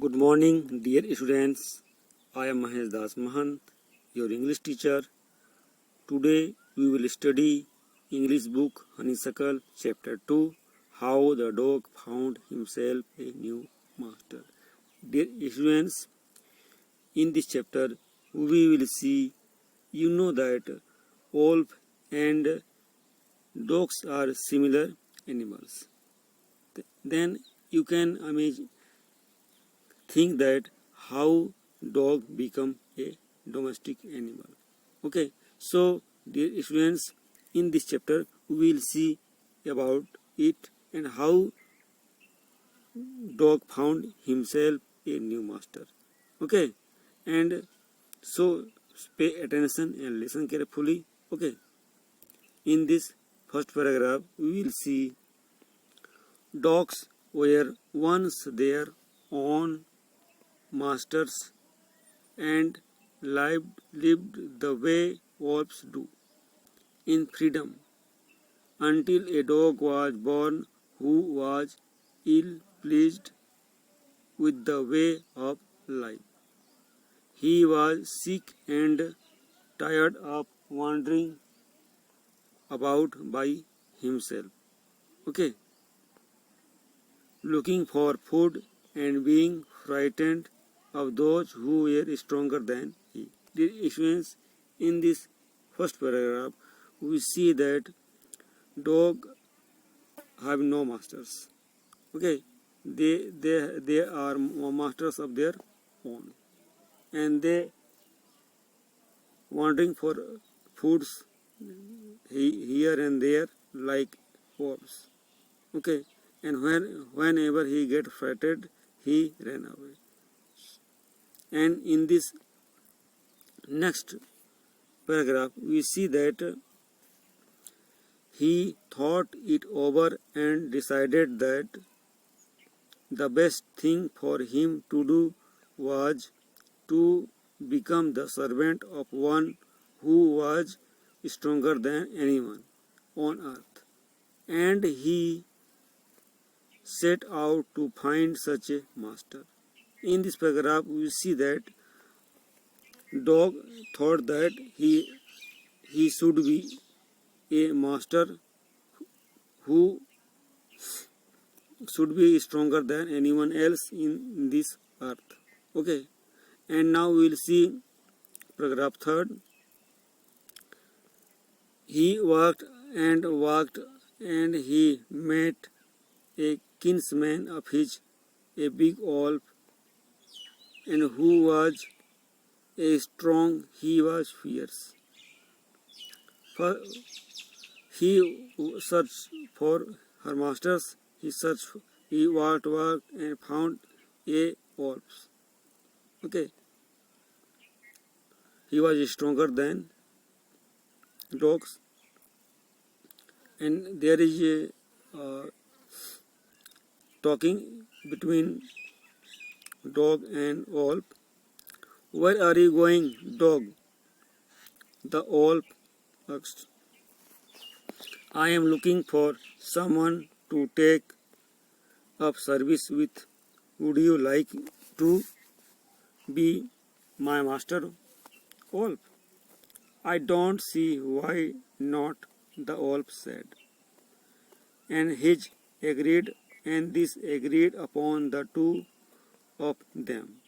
Good morning, dear students. I am Mahesh Das Mahan, your English teacher. Today we will study English book Honeysuckle, Chapter 2, How the Dog Found Himself a New Master. Dear students, in this chapter we will see, that wolf and dogs are similar animals. Then you can think that how dog become a domestic animal. Okay, so dear students, in this chapter we will see about it and how dog found himself a new master. Okay, and so pay attention and listen carefully. Okay, in this first paragraph we will see dogs were once their own masters and lived the way wolves do, in freedom, until a dog was born who was ill pleased with the way of life. He was sick and tired of wandering about by himself. Okay, looking for food and being frightened of those who were stronger than he. The students, in this first paragraph, we see that dog have no masters. Okay, they are masters of their own, and they wandering for foods here and there like wolves. Okay, and whenever he get frightened, he ran away. And in this next paragraph, we see that he thought it over and decided that the best thing for him to do was to become the servant of one who was stronger than anyone on earth. And he set out to find such a master. In this paragraph, we see that dog thought that he should be a master who should be stronger than anyone else in this earth. Okay, and now we will see paragraph third. He walked and walked, and he met a kinsman of his, a big wolf, and who was a strong, he was fierce. For he searched for her masters, he walked and found a wolf. Okay, he was stronger than dogs, and there is a talking between dog and wolf. Where are you going, dog? The wolf asked. I am looking for someone to take up service with. Would you like to be my master, wolf? I don't see why not, the wolf said. And Hedge agreed, and this agreed upon the two of them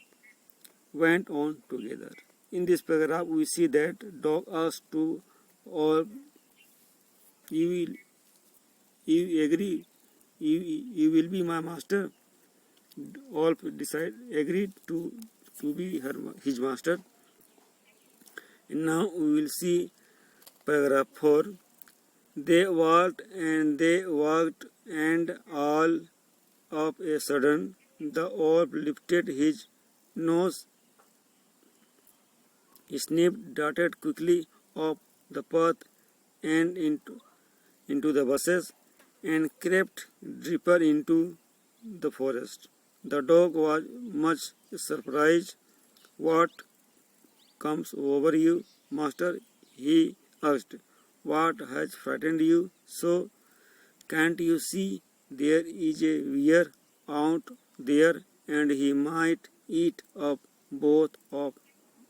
went on together. In this paragraph, we see that dog asked to wolf, you will you agree, you will be my master. Wolf agreed to be his master. And now we will see paragraph 4. They walked, and all of a sudden the wolf lifted his nose, sniffed, darted quickly off the path and into the bushes, and crept deeper into the forest. The dog was much surprised. What comes over you, master? He asked. What has frightened you so? Can't you see there is a bear out there and he might eat up both of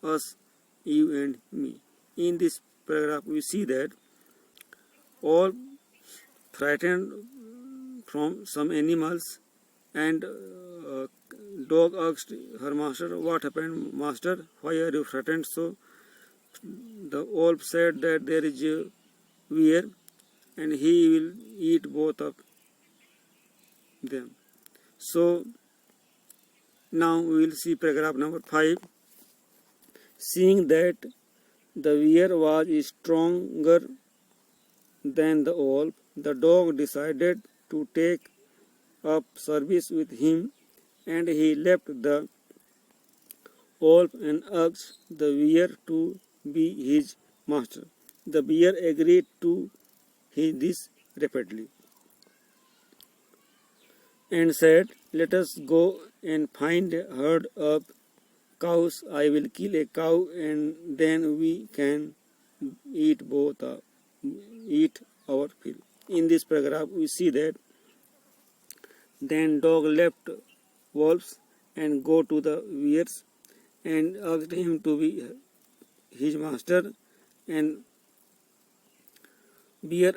us, you and me. In this paragraph, we see that all frightened from some animals, and dog asked her master, "What happened, master? Why are you frightened?" So the wolf said that there is a bear and he will eat both of them. So now we will see paragraph number 5. Seeing that the bear was stronger than the wolf, the dog decided to take up service with him, and he left the wolf and asked the bear to be his master. The bear agreed to this rapidly and said, "Let us go and find a herd of cows. I will kill a cow and then we can eat eat our fill." In this paragraph, we see that then dog left wolves and go to the bears and asked him to be his master, and bear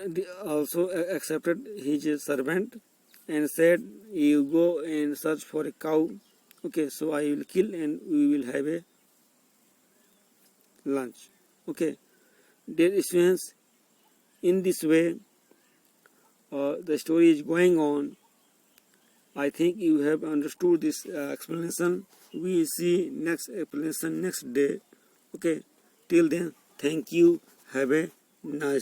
also accepted his servant and said, "You go and search for a cow. Okay, so I will kill and we will have a lunch." Okay, dear students, in this way, the story is going on. I think you have understood this explanation. We see next explanation next day. Okay, till then, thank you. Have a nice